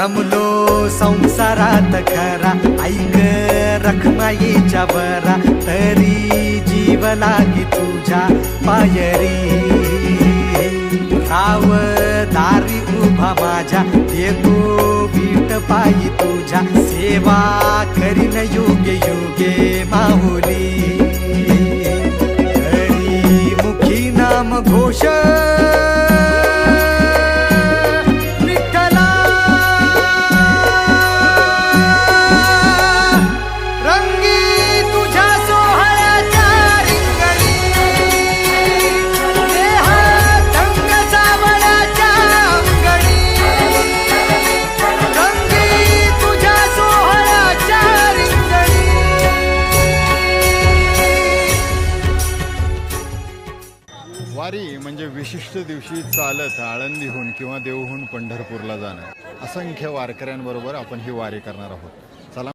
रमलो संसारात खरा, ऐक रखमाईच्या बरा, तरी जीव लागी तुझ्या पायरी. राव दारी उभा माझ्या, येतो बीट पायी तुझ्या, सेवा करीन योगे योगे माहुली. हरी मुखी नाम घोष विठ्ठला, रंगी तुझ्या सोहळ्याच्या रिंगणी, देहात रंग सावळ्याच्या अंगणी, रंगी तुझ्या सोहळ्याच्या रिंगणी. वारी म्हणजे विशिष्ट दिवशी चालत आळंदीहून किंवा देऊहून पंढरपूरला जाणं. असंख्य वारकऱ्यांबरोबर आपण ही वारी करणार आहोत.